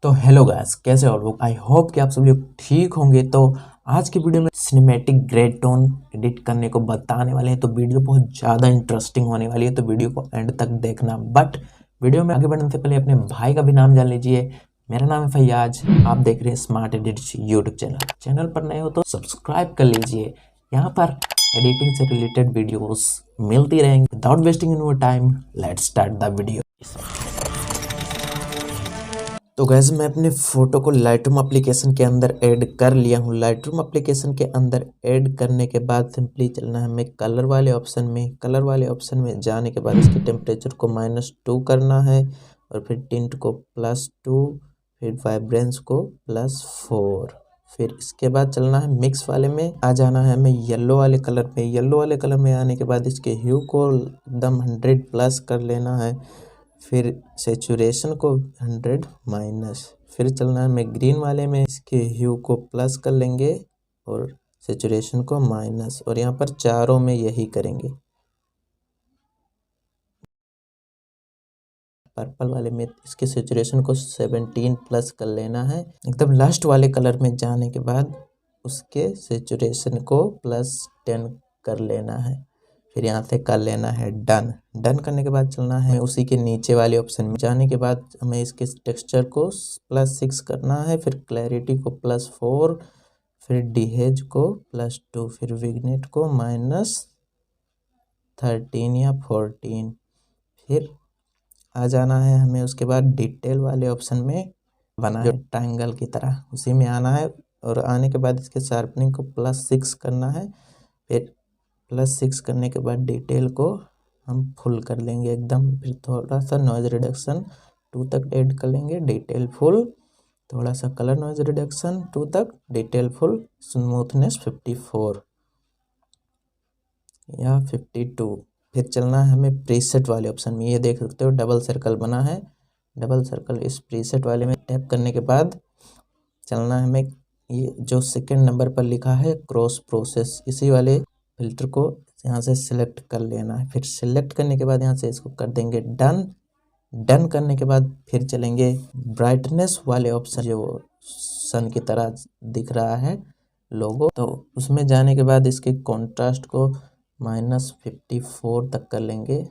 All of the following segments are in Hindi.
तो हेलो गाइस, कैसे हो लोग। आई होप कि आप सब लोग ठीक होंगे। तो आज की वीडियो में सिनेमैटिक ग्रे टोन एडिट करने को बताने वाले हैं। तो वीडियो बहुत ज़्यादा इंटरेस्टिंग होने वाली है, तो वीडियो को एंड तक देखना। बट वीडियो में आगे बढ़ने से पहले अपने भाई का भी नाम जान लीजिए। मेरा नाम है फैयाज, आप देख रहे हैं स्मार्ट एडिट्स यूट्यूब चैनल पर नए हो तो सब्सक्राइब कर लीजिए। यहाँ पर एडिटिंग से रिलेटेड वीडियोस मिलती रहेंगी। Without wasting in time, let's start the video. तो गैस मैं अपने फ़ोटो को लाइटरूम एप्लीकेशन के अंदर ऐड कर लिया हूँ। लाइटरूम एप्लीकेशन के अंदर ऐड करने के बाद सिंपली चलना है हमें कलर वाले ऑप्शन में जाने के बाद इसके टेम्परेचर को -2 करना है और फिर टिंट को +2, फिर वाइब्रेंस को +4। फिर इसके बाद चलना है मिक्स वाले में आ जाना है हमें येलो वाले कलर में आने के बाद इसके ह्यू को एकदम 100+ कर लेना है। फिर सेचुरेशन को 100-, फिर चलना है हमें ग्रीन वाले में इसके ह्यू को प्लस कर लेंगे और सेचुरेशन को माइनस, और यहाँ पर चारों में यही करेंगे। पर्पल वाले में इसके सेचुरेशन को 17+ कर लेना है। एकदम लास्ट वाले कलर में जाने के बाद उसके सेचुरेशन को +10 कर लेना है। फिर यहाँ से कर लेना है डन करने के बाद चलना है उसी के नीचे वाले ऑप्शन में जाने के बाद हमें इसके टेक्सचर को +6 करना है। फिर क्लैरिटी को +4, फिर डिहेज को +2, फिर विग्नेट को -13 या 14। फिर आ जाना है हमें उसके बाद डिटेल वाले ऑप्शन में बना है ट्रायंगल की तरह, उसी में आना है और आने के बाद इसके शार्पनिंग को +6 करना है। फिर +6 करने के बाद डिटेल को हम फुल कर लेंगे एकदम। फिर थोड़ा सा नॉइज़ रिडक्शन 2 तक ऐड कर लेंगे, डिटेल फुल। थोड़ा सा कलर नॉइज़ रिडक्शन 2 तक, डिटेल फुल। स्मूथनेस 54 या 52। फिर चलना है हमें प्रीसेट वाले ऑप्शन में, ये देख सकते हो डबल सर्कल बना है। डबल सर्कल इस प्रीसेट वाले में टैप करने के बाद चलना है हमें ये जो सेकंड नंबर पर लिखा है क्रॉस प्रोसेस, इसी वाले फिल्टर को यहाँ से सिलेक्ट कर लेना है। फिर सिलेक्ट करने के बाद यहाँ से इसको कर देंगे डन करने के बाद फिर चलेंगे ब्राइटनेस वाले ऑप्शन, जो सन की तरह दिख रहा है लोगो, तो उसमें जाने के बाद इसके कॉन्ट्रास्ट को -54 तक कर लेंगे।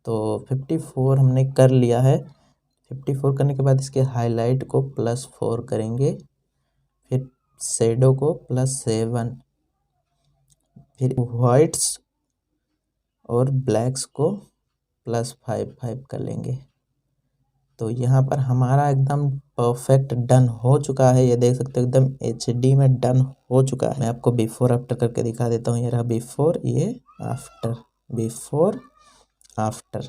तो 54 हमने कर लिया है। 54 करने के बाद इसके हाईलाइट को +4 करेंगे, फिर शेडो को +7, फिर वाइट्स और ब्लैक्स को +5 कर लेंगे। तो यहाँ पर हमारा एकदम परफेक्ट डन हो चुका है। ये देख सकते हो एकदम HD में डन हो चुका है। मैं आपको बिफोर आफ्टर करके दिखा देता हूँ। ये रहा बिफोर, ये आफ्टर, बिफोर आफ्टर।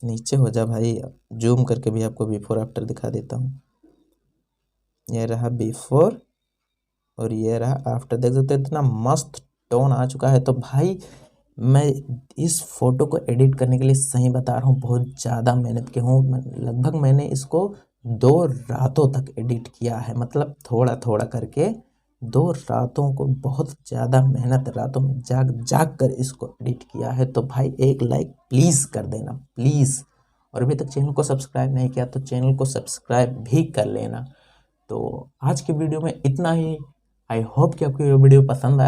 नीचे हो जा भाई, जूम करके भी आपको बिफोर आफ्टर दिखा देता हूँ। ये रहा बिफोर और ये रहा आफ्टर। देख सकते हो इतना मस्त टोन आ चुका है। तो भाई मैं इस फ़ोटो को एडिट करने के लिए सही बता रहा हूँ बहुत ज़्यादा मेहनत के हूँ। लगभग मैंने इसको 2 रातों तक एडिट किया है, मतलब थोड़ा थोड़ा करके 2 रातों को, बहुत ज़्यादा मेहनत, रातों में जाग कर इसको एडिट किया है। तो भाई एक लाइक प्लीज़ कर देना प्लीज़, और अभी तक चैनल को सब्सक्राइब नहीं किया तो चैनल को सब्सक्राइब भी कर लेना। तो आज की वीडियो में इतना ही। आई होप कि आपको ये वीडियो पसंद आया।